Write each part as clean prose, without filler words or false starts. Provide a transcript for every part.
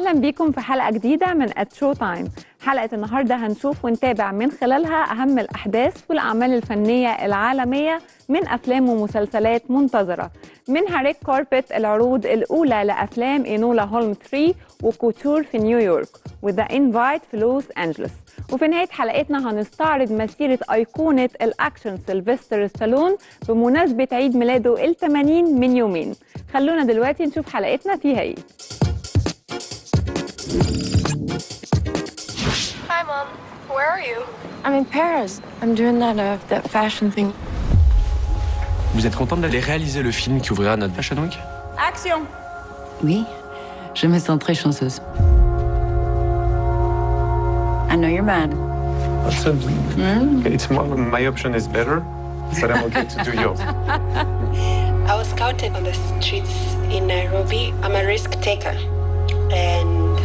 أهلا بيكم في حلقة جديدة من شوتايم. حلقة النهاردة هنشوف ونتابع من خلالها أهم الأحداث والأعمال الفنية العالمية من أفلام ومسلسلات منتظرة، منها ريد كاربت العروض الأولى لأفلام إينولا هولم 3 وكوتور في نيويورك وذا إنفايت في لوس أنجلوس. وفي نهاية حلقتنا هنستعرض مسيرة أيقونة الأكشن سيلفستر ستالون بمناسبة عيد ميلاده ال80 من يومين. خلونا دلوقتي نشوف حلقتنا فيها إيه. Hi, Mom. Where are you? I'm in Paris. I'm doing that fashion thing. Vous êtes contente d'aller réaliser le film qui ouvrira notre Fashion Week? Action! Oui, je me sens très chanceuse. I know you're mad. It's more, my option is better, so I'm okay to do yours. I was scouted on the streets in Nairobi. I'm a risk taker. And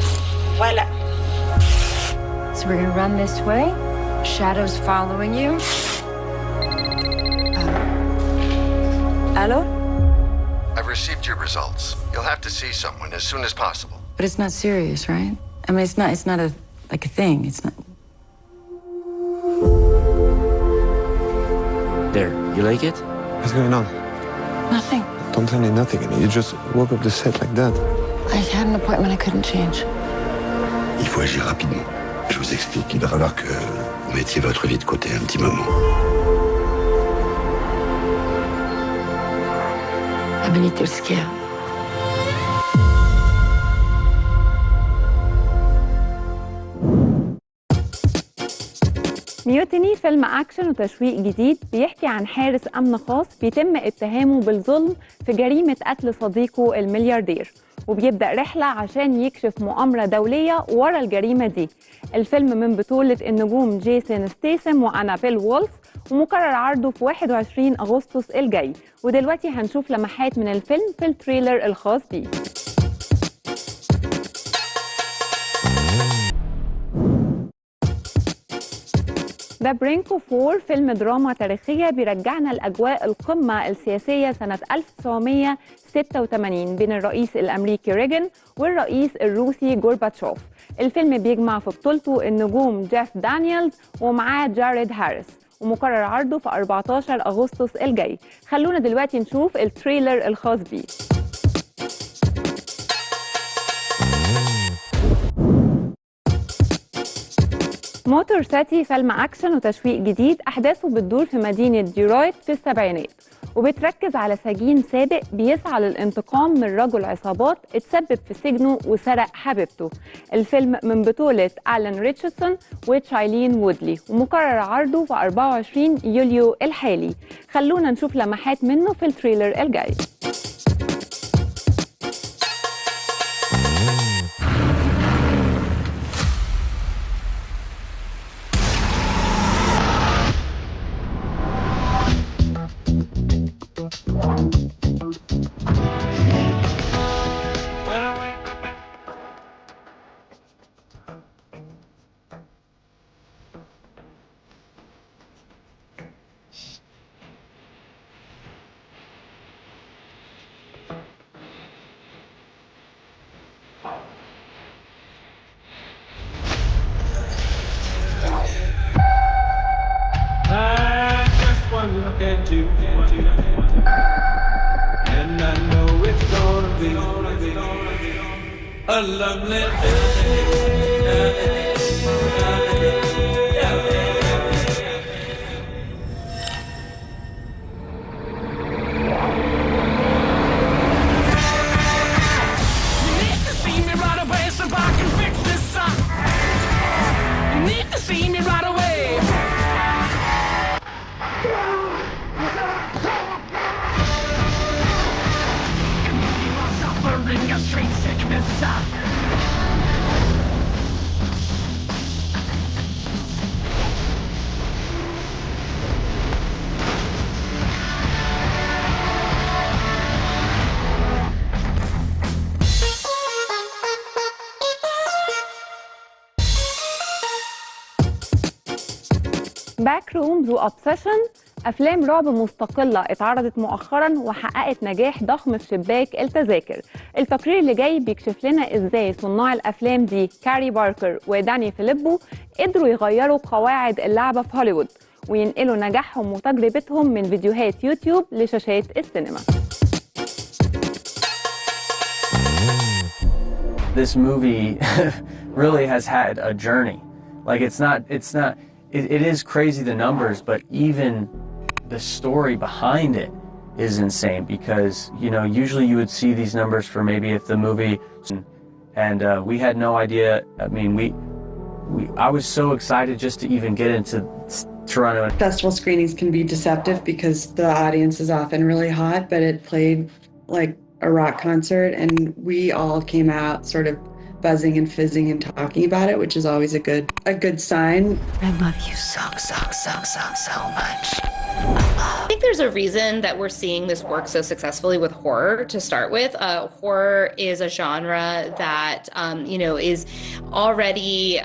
voila. So we're gonna run this way. Shadows following you. Hello? I've received your results. You'll have to see someone as soon as possible. But it's not serious, right? I mean, it's not like a thing. It's not. There, you like it? What's going on? Nothing. Don't tell me nothing. You just woke up the set like that. I had an appointment I couldn't change. Il faut agir rapidement. Je vous explique. Il va falloir que vous mettiez votre vie de côté un petit moment. I'm a little scared. ميوتني فيلم أكشن وتشويق جديد بيحكي عن حارس أمن خاص بيتم اتهامه بالظلم في جريمة قتل صديقه الملياردير، وبيبدأ رحلة عشان يكشف مؤامرة دولية ورا الجريمة دي. الفيلم من بطولة النجوم جيسون ستيسم وأنابيل وولف، ومقرر عرضه في 21 أغسطس الجاي. ودلوقتي هنشوف لمحات من الفيلم في التريلر الخاص بيه. ذا برينك اوف وور فيلم دراما تاريخية بيرجعنا لأجواء القمة السياسية سنة 1986 بين الرئيس الأمريكي ريغان والرئيس الروسي جورباتشوف. الفيلم بيجمع في بطولته النجوم جيف دانييلز ومعاه جاريد هاريس، ومقرر عرضه في 14 أغسطس الجاي. خلونا دلوقتي نشوف التريلر الخاص بيه. موتور سيتي فيلم أكشن وتشويق جديد أحداثه بتدور في مدينة ديرويت في السبعينات، وبتركز على سجين سابق بيسعى للانتقام من رجل عصابات اتسبب في سجنه وسرق حبيبته. الفيلم من بطولة آلان ريتشاردسون وتشايلين وودلي، ومقرر عرضه في 24 يوليو الحالي. خلونا نشوف لمحات منه في التريلر الجاي. Look at you, and I know it's gonna be a lovely You need to see me right away so I can fix this up. You need to see me right away. Suffering a straight sickness. باك رومز وأوبسيشن أفلام رعب مستقلة اتعرضت مؤخراً وحققت نجاح ضخم في شباك التذاكر. التقرير اللي جاي بيكشف لنا إزاي صناع الأفلام دي كاري باركر وداني فيليبو قدروا يغيروا قواعد اللعبة في هوليوود وينقلوا نجاحهم وتجربتهم من فيديوهات يوتيوب لشاشات السينما. This movie really has had a journey. Like it is crazy, the numbers, but even the story behind it is insane because, you know, usually you would see these numbers for maybe if the movie, and we had no idea. I mean, I was so excited just to even get into Toronto. Festival screenings can be deceptive because the audience is often really hot, but it played like a rock concert and we all came out sort of buzzing and fizzing and talking about it, which is always a good sign. I love you so much. I think there's a reason that we're seeing this work so successfully with horror to start with. Horror is a genre that, you know, is already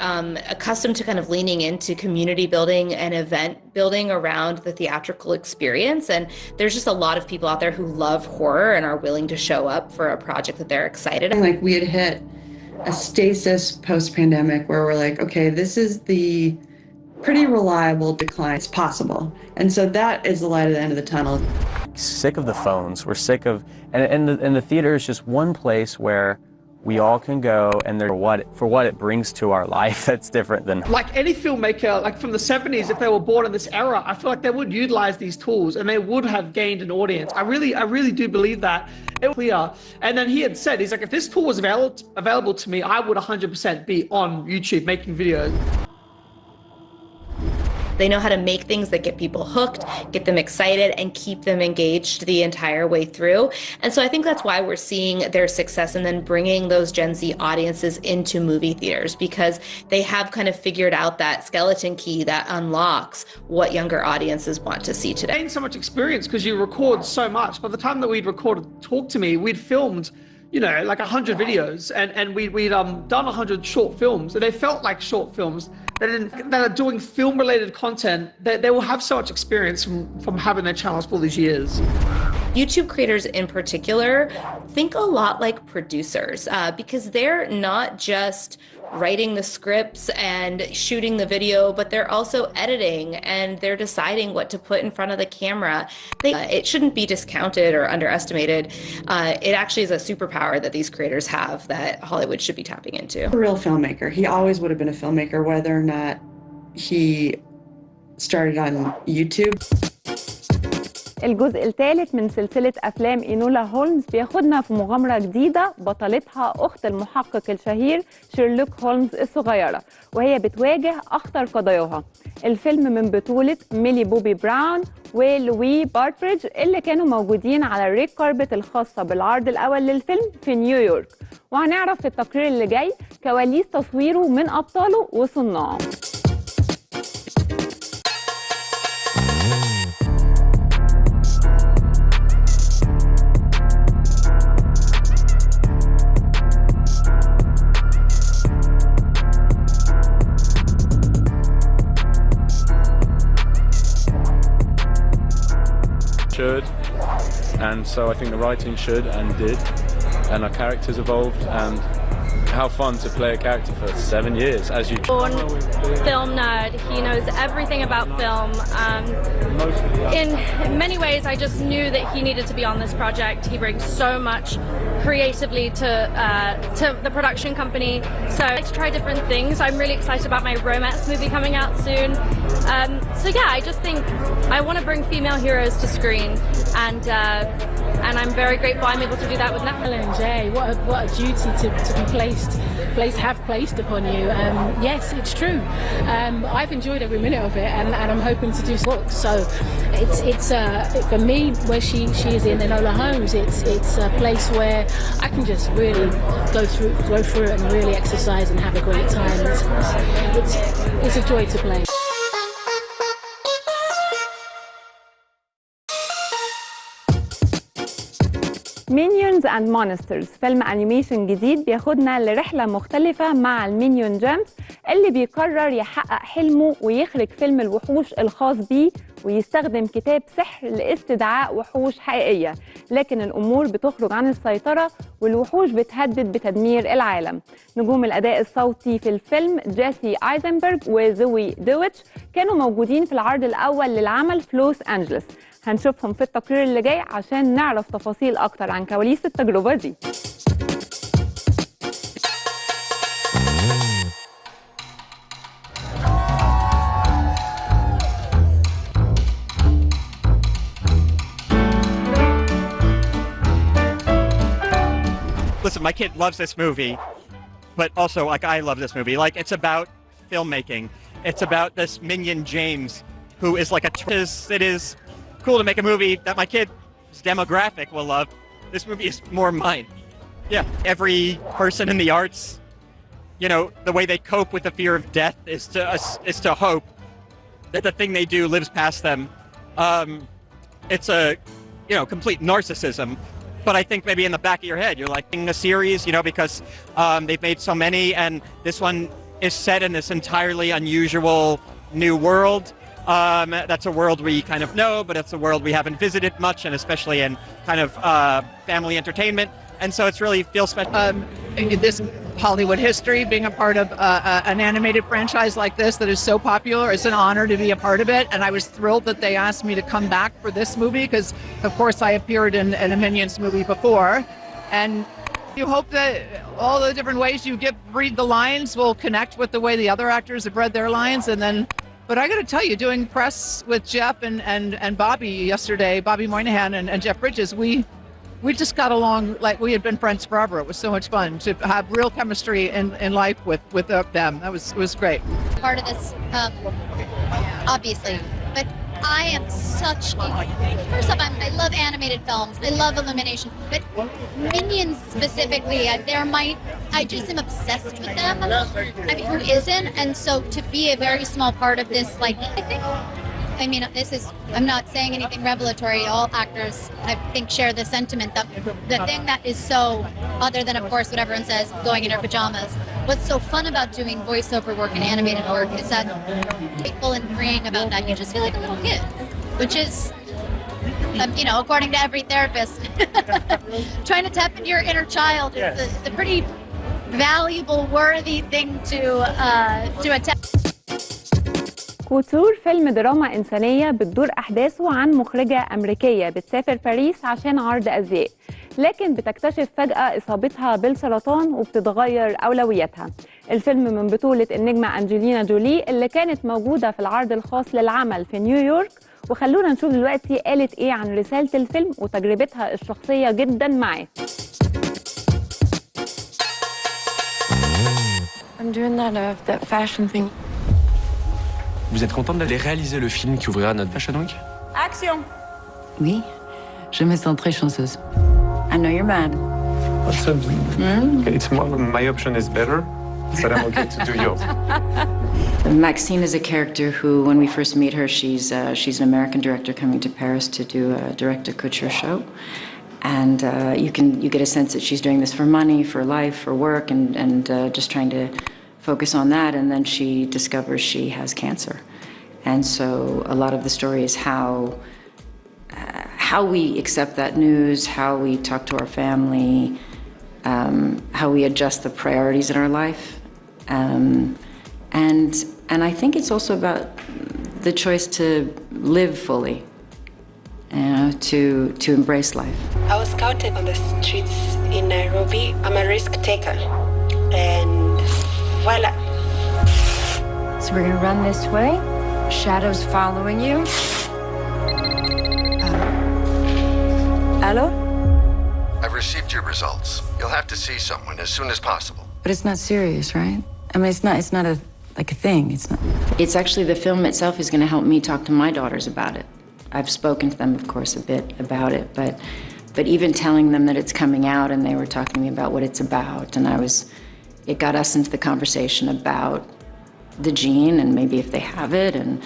accustomed to kind of leaning into community building and event building around the theatrical experience. And there's just a lot of people out there who love horror and are willing to show up for a project that they're excited about. Like we had hit a stasis post-pandemic where we're like, okay, this is the pretty reliable decline. It's possible. And so that is the light at the end of the tunnel. Sick of the phones. We're sick of, and the theater is just one place where we all can go and for what it brings to our life that's different than. Like any filmmaker, like from the 70s, if they were born in this era, I feel like they would utilize these tools and they would have gained an audience. I really do believe that. It was clear. And then he had said, he's like, if this tool was available to me, I would 100% be on YouTube making videos. They know how to make things that get people hooked, get them excited, and keep them engaged the entire way through. And so I think that's why we're seeing their success and then bringing those Gen Z audiences into movie theaters because they have kind of figured out that skeleton key that unlocks what younger audiences want to see today. I gained so much experience because you record so much. By the time that we'd recorded Talk to Me, we'd filmed, you know, like 100 videos and we'd done 100 short films and they felt like short films that are doing film-related content. They will have so much experience from having their channels for all these years. YouTube creators in particular think a lot like producers because they're not just writing the scripts and shooting the video, but they're also editing and they're deciding what to put in front of the camera. It shouldn't be discounted or underestimated. It actually is a superpower that these creators have that Hollywood should be tapping into. A real filmmaker. He always would have been a filmmaker whether or not he started on YouTube. الجزء الثالث من سلسلة أفلام إينولا هولمز بياخدنا في مغامرة جديدة بطلتها أخت المحقق الشهير شيرلوك هولمز الصغيرة وهي بتواجه أخطر قضاياها. الفيلم من بطولة ميلي بوبي براون ولوي بارتريدج اللي كانوا موجودين على الريد كاربت الخاصة بالعرض الأول للفيلم في نيويورك، وهنعرف في التقرير اللي جاي كواليس تصويره من أبطاله وصناعه. Should, and so I think the writing should and did, and our characters evolved, and how fun to play a character for 7 years as you. Born film nerd, he knows everything about film. In many ways, I just knew that he needed to be on this project. He brings so much creatively to the production company. So I like to try different things. I'm really excited about my romance movie coming out soon. So yeah, I just think I want to bring female heroes to screen, and I'm very grateful I'm able to do that with Netflix. Jay, what a duty to be placed upon you. Yes, it's true. I've enjoyed every minute of it, and I'm hoping to do so. So it's for me where she is in Enola Holmes. It's a place where I can just really go through it and really exercise and have a great time. It's a joy to play. مينيونز اند مونسترز فيلم انيميشن جديد بياخدنا لرحله مختلفه مع المينيون جيمس اللي بيقرر يحقق حلمه ويخرج فيلم الوحوش الخاص بيه ويستخدم كتاب سحر لاستدعاء وحوش حقيقية، لكن الأمور بتخرج عن السيطرة والوحوش بتهدد بتدمير العالم. نجوم الأداء الصوتي في الفيلم جيسي ايزنبرغ وزوي دويتش كانوا موجودين في العرض الأول للعمل في لوس أنجلوس. هنشوفهم في التقرير اللي جاي عشان نعرف تفاصيل أكتر عن كواليس التجربة دي. Listen, my kid loves this movie, but also, like, I love this movie. Like, it's about filmmaking. It's about this minion James, who is like it is cool to make a movie that my kid's demographic will love. This movie is more mine. Yeah, every person in the arts, you know, the way they cope with the fear of death is to hope that the thing they do lives past them. It's a, you know, complete narcissism. But I think maybe in the back of your head, you're like in a series, you know, because they've made so many, and this one is set in this entirely unusual new world. That's a world we kind of know, but it's a world we haven't visited much, and especially in kind of family entertainment. And so it's really feels special. This Hollywood history, being a part of an animated franchise like this that is so popular, it's an honor to be a part of it. And I was thrilled that they asked me to come back for this movie because, of course, I appeared in a Minions movie before. And you hope that all the different ways you read the lines will connect with the way the other actors have read their lines. And then, but I got to tell you, doing press with Jeff and Bobby yesterday, Bobby Moynihan and Jeff Bridges, we just got along like we had been friends forever. It was so much fun to have real chemistry in life with them. That was great. Part of this, obviously, but I am such a, first off, I love animated films. I love Illumination, but Minions specifically, I just am obsessed with them. I mean, who isn't? And so to be a very small part of this, like, I mean, I'm not saying anything revelatory. All actors, I think, share the sentiment that the thing that is so, other than, of course, what everyone says, going in our pajamas, what's so fun about doing voiceover work and animated work is that grateful and freeing about that. You just feel like a little kid, which is, you know, according to every therapist, trying to tap into your inner child is a pretty valuable, worthy thing to attempt. كوتور فيلم دراما إنسانية بتدور أحداثه عن مخرجة أمريكية بتسافر باريس عشان عرض أزياء، لكن بتكتشف فجأة إصابتها بالسرطان وبتتغير أولوياتها. الفيلم من بطولة النجمة أنجلينا جولي اللي كانت موجودة في العرض الخاص للعمل في نيويورك، وخلونا نشوف دلوقتي قالت إيه عن رسالة الفيلم وتجربتها الشخصية جدا معاه. I'm doing that fashion thing. Vous êtes contente d'aller réaliser le film qui ouvrira notre Fashion Week? Action! Oui, je me sens très chanceuse. I know you're mad. What's up? It's more, my option is better, but I'm okay to do yours. Maxine is a character who, when we first meet her, she's an American director coming to Paris to do a direct-to-couture show. And you get a sense that she's doing this for money, for life, for work, and just trying to focus on that. And then she discovers she has cancer. And so a lot of the story is how we accept that news, how we talk to our family, how we adjust the priorities in our life. And I think it's also about the choice to live fully, to embrace life. I was scouted on the streets in Nairobi. I'm a risk taker. And voila. So we're gonna run this way. Shadows following you. Hello? I've received your results. You'll have to see someone as soon as possible. But it's not serious, right? I mean, it's not a thing. It's actually, the film itself is going to help me talk to my daughters about it. I've spoken to them, of course, a bit about it, but even telling them that it's coming out, and they were talking to me about what it's about, and it got us into the conversation about the gene and maybe if they have it, and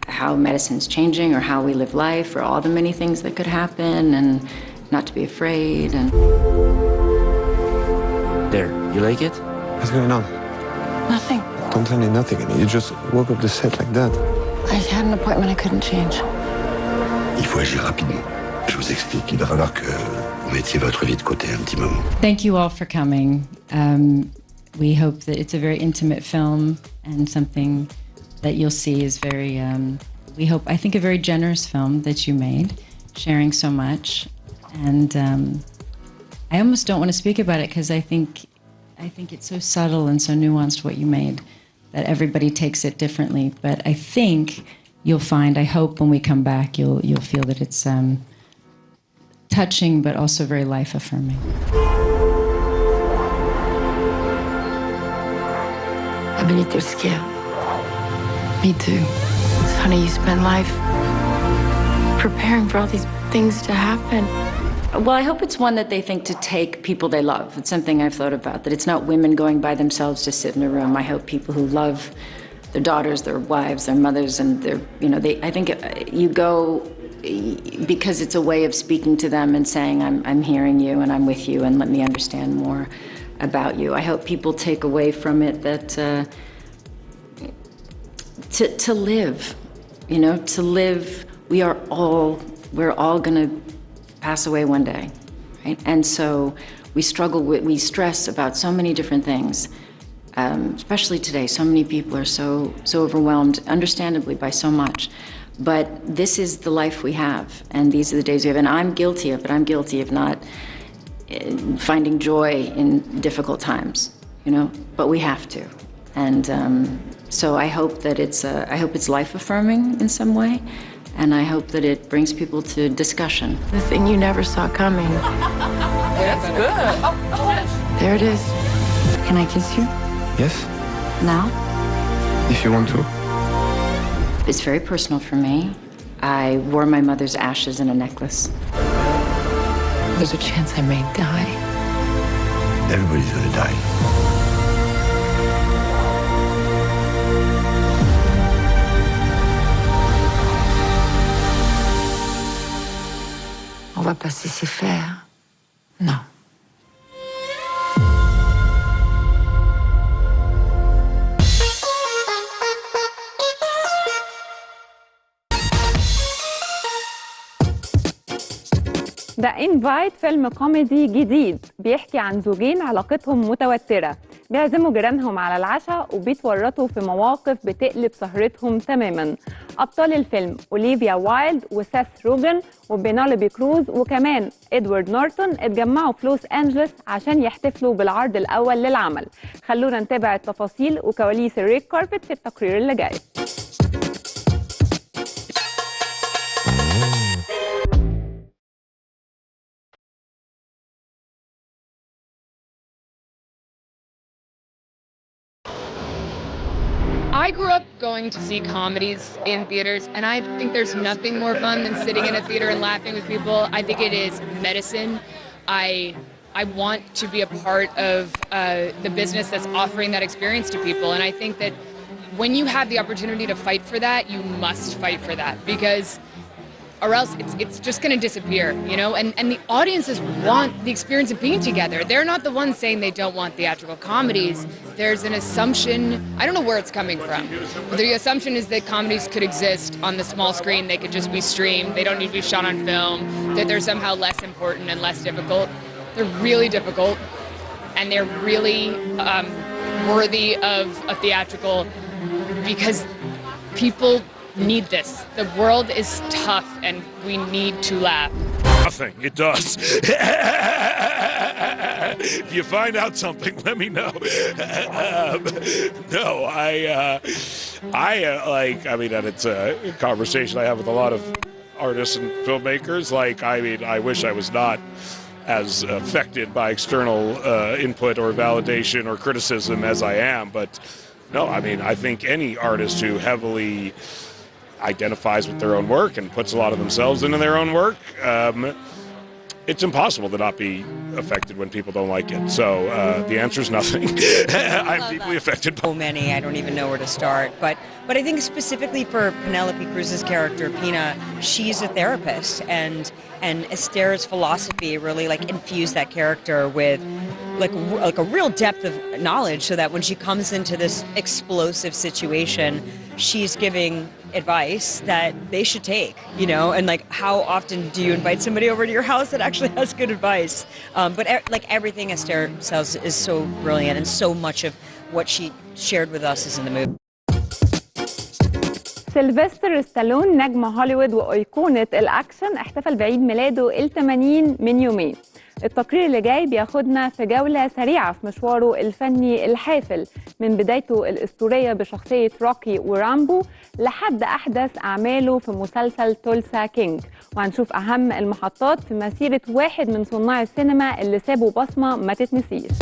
how medicine's changing, or how we live life, or all the many things that could happen, and not to be afraid. And There, you like it? What's going on? Nothing. Don't tell me nothing. I mean, you just woke up the set like that. I had an appointment I couldn't change. Il faut agir rapidement. Je vous explique. Il va falloir que vous mettiez votre vie de côté un petit moment. Thank you all for coming. We hope that it's a very intimate film and something that you'll see is very, I think a very generous film that you made, sharing so much. And I almost don't want to speak about it because I think it's so subtle and so nuanced what you made that everybody takes it differently. But I think you'll find, I hope when we come back, you'll feel that it's touching but also very life-affirming. I've been little scared. Me too. It's funny, you spend life preparing for all these things to happen. Well, I hope it's one that they think to take people they love. It's something I've thought about, that it's not women going by themselves to sit in a room. I hope people who love their daughters, their wives, their mothers, and their, I think you go because it's a way of speaking to them and saying, I'm hearing you and I'm with you and let me understand more about you. I hope people take away from it that to live, to live, we're all gonna pass away one day, right? And so we stress about so many different things, especially today. So many people are so overwhelmed, understandably, by so much. But this is the life we have, and these are the days we have. And I'm guilty of it. I'm guilty of not finding joy in difficult times, but we have to. And so I hope that I hope it's life-affirming in some way. And I hope that it brings people to discussion. The thing you never saw coming. That's good. There it is. Can I kiss you? Yes, Now? if you want to. It's very personal for me. I wore my mother's ashes in a necklace. There's a chance I may die. Everybody's gonna die. On va pas se laisser faire. Non. ذا انفايت فيلم كوميدي جديد بيحكي عن زوجين علاقتهم متوترة، بيعزموا جيرانهم على العشاء وبيتورطوا في مواقف بتقلب سهرتهم تماما. أبطال الفيلم أوليفيا وايلد وسيث روجن وبينالوبي كروز وكمان إدوارد نورتون اتجمعوا في لوس أنجلوس عشان يحتفلوا بالعرض الأول للعمل. خلونا نتابع التفاصيل وكواليس الريد كاربت في التقرير اللي جاي. I grew up going to see comedies in theaters, and I think there's nothing more fun than sitting in a theater and laughing with people. I think it is medicine. I want to be a part of the business that's offering that experience to people, and I think that when you have the opportunity to fight for that, you must fight for that, because or else it's just going to disappear, and the audiences want the experience of being together. They're not the ones saying they don't want theatrical comedies. There's an assumption, I don't know where it's coming from, but the assumption is that comedies could exist on the small screen, they could just be streamed, they don't need to be shot on film, that they're somehow less important and less difficult. They're really difficult, and they're really worthy of a theatrical, because people need this. The world is tough and we need to laugh. Nothing. It does. If you find out something, let me know. No, and it's a conversation I have with a lot of artists and filmmakers. I wish I was not as affected by external input or validation or criticism as I am. But no, I think any artist who heavily identifies with their own work and puts a lot of themselves into their own work, it's impossible to not be affected when people don't like it. So the answer is nothing. I'm deeply affected. So many, I don't even know where to start. But I think specifically for Penelope Cruz's character, Pina, she's a therapist, and Esther's philosophy really infused that character with like a real depth of knowledge, so that when she comes into this explosive situation, she's giving advice that they should take, you know, and like how often do you invite somebody over to your house that actually has good advice? But like everything Esther says is so brilliant, and so much of what she shared with us is in the movie. سيلفستر ستالون نجم هوليوود وأيقونة الأكشن احتفل بعيد ميلاده ال80 من يومين. التقرير اللي جاي بياخدنا في جولة سريعة في مشواره الفني الحافل من بدايته الأسطورية بشخصية روكي ورامبو لحد أحدث أعماله في مسلسل تولسا كينج، وهنشوف أهم المحطات في مسيرة واحد من صناع السينما اللي سابوا بصمة ما تتنسيش.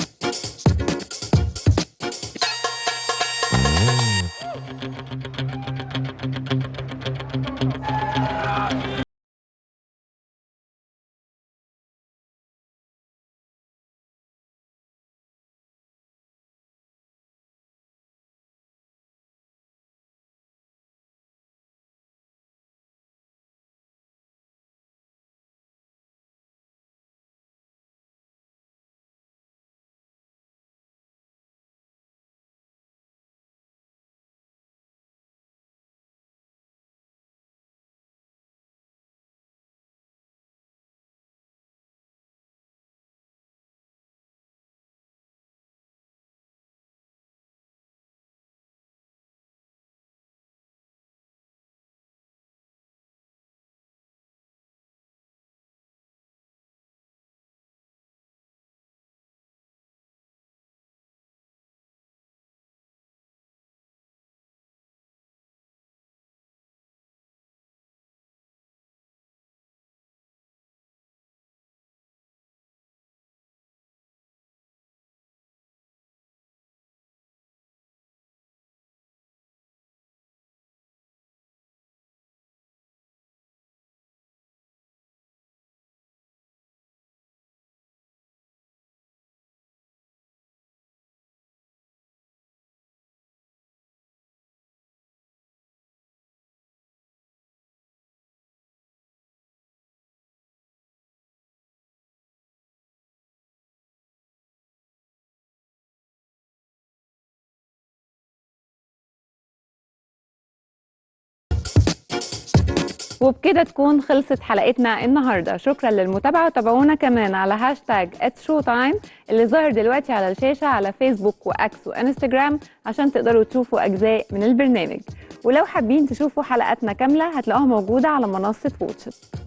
وبكده تكون خلصت حلقتنا النهارده. شكرا للمتابعه، وتابعونا كمان على هاشتاج @showtime اللي ظاهر دلوقتي على الشاشه على فيسبوك واكس وانستجرام عشان تقدروا تشوفوا اجزاء من البرنامج. ولو حابين تشوفوا حلقاتنا كامله هتلاقوها موجوده على منصه واتشت.